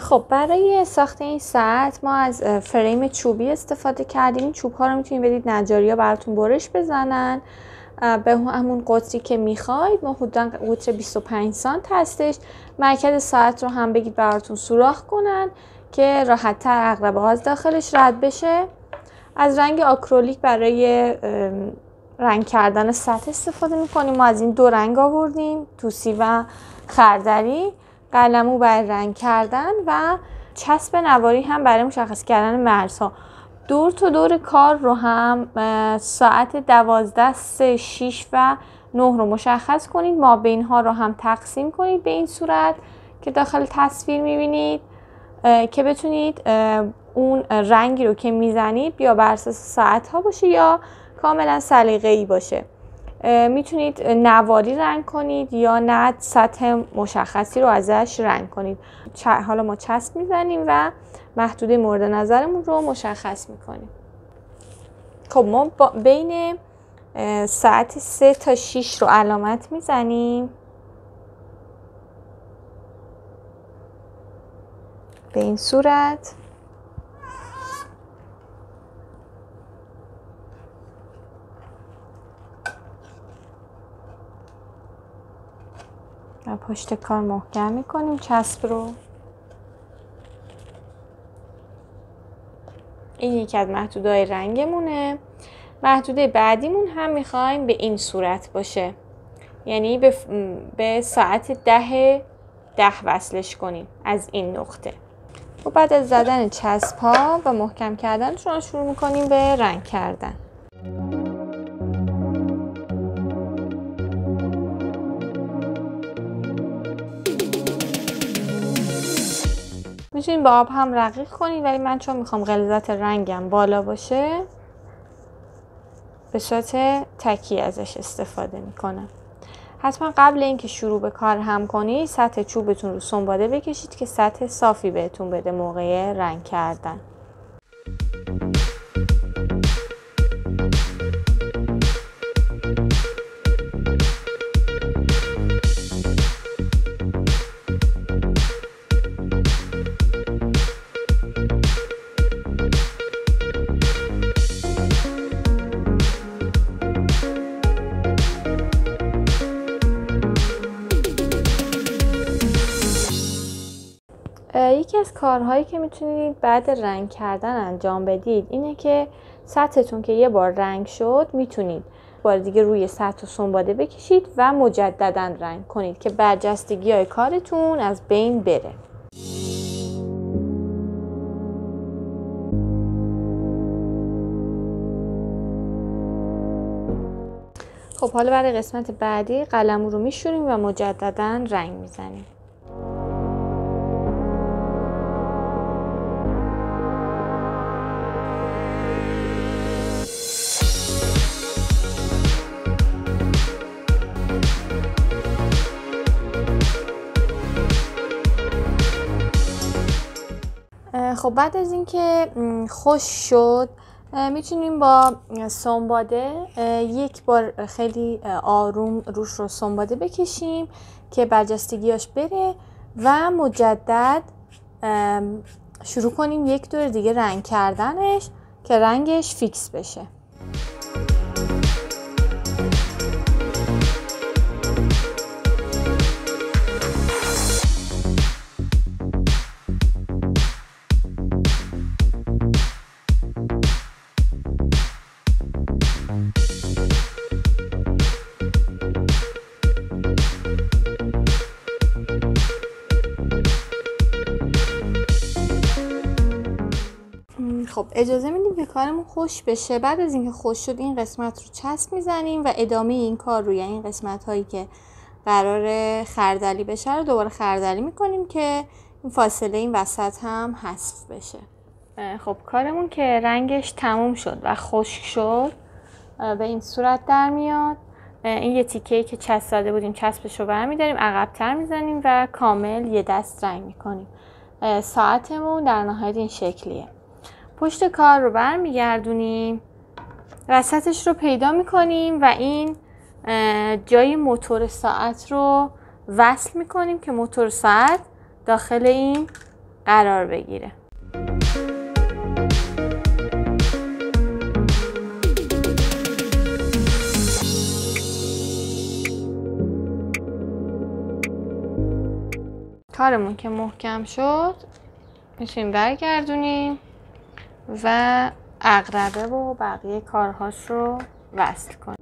خب برای ساخت این ساعت ما از فریم چوبی استفاده کردیم. این چوب ها رو میتونید بدید نجاری ها براتون برش بزنن به همون قطری که میخواید. ما حدودا قطر 25 سانت هستش. مرکز ساعت رو هم بگید براتون سوراخ کنن که راحت تر عقربه ها از داخلش رد بشه. از رنگ آکریلیک برای رنگ کردن سطح استفاده میکنیم. ما از این دو رنگ آوردیم، توسی و خردلی. قلمو برای رنگ کردن و چسب نواری هم برای مشخص کردن مرزها. دور تا دور کار رو هم ساعت 12، 3، 6 و 9 رو مشخص کنید. ما بین ها رو هم تقسیم کنید به این صورت که داخل تصویر میبینید که بتونید اون رنگی رو که میزنید یا بر اساس ساعت ها باشه یا کاملا سلیقه‌ای باشه. میتونید نواری رنگ کنید یا نه سطح مشخصی رو ازش رنگ کنید. حالا ما چسب میزنیم و محدوده مورد نظرمون رو مشخص میکنیم. خب ما بین ساعت 3 تا 6 رو علامت میزنیم به این صورت. و پشت کار محکم میکنیم چسب رو. این یکی از محدوده‌های رنگمونه. محدوده بعدیمون هم میخوایم به این صورت باشه، یعنی به ساعت 10 وصلش کنیم از این نقطه. و بعد از زدن چسب ها و محکم کردنشون شروع میکنیم به رنگ کردن. میتونید با آب هم رقیق کنید، ولی من چون میخوام غلظت رنگم بالا باشه به صورت تکی ازش استفاده میکنم. حتما قبل اینکه شروع به کار هم کنید سطح چوبتون رو سنباده بکشید که سطح صافی بهتون بده موقع رنگ کردن. یکی از کارهایی که میتونید بعد رنگ کردن انجام بدید اینه که سطحتون که یه بار رنگ شد میتونید بار دیگه روی سطح رو سنباده بکشید و مجددا رنگ کنید که برجستگی های کارتون از بین بره. خب حالا برای قسمت بعدی قلمو رو میشوریم و مجددا رنگ میزنیم. خب بعد از اینکه خوش شد میتونیم با سنباده یک بار خیلی آروم روش رو سنباده بکشیم که برجستگیاش بره و مجدد شروع کنیم یک دور دیگه رنگ کردنش که رنگش فیکس بشه. خب اجازه میدیم که کارمون خوش بشه. بعد از اینکه خوش شد این قسمت رو چسب میزنیم و ادامه این کار رو، یعنی این قسمت هایی که قرار خردلی بشه رو دوباره خردلی میکنیم که این فاصله این وسط هم حذف بشه. خب کارمون که رنگش تموم شد و خشک شد به این صورت در میاد. این یه تیکه‌ای که چسب زده بودیم چسبش رو برمی‌داریم، عقب‌تر میزنیم و کامل یه دست رنگ میکنیم. ساعتمون در نهایت این شکلیه. پشت کار رو برمیگردونیم، وسطش رو پیدا میکنیم و این جای موتور ساعت رو وصل میکنیم که موتور ساعت داخل این قرار بگیره. کارمون که محکم شد میتونیم برگردونیم و عقربه و بقیه کارهاش رو وصل کنیم.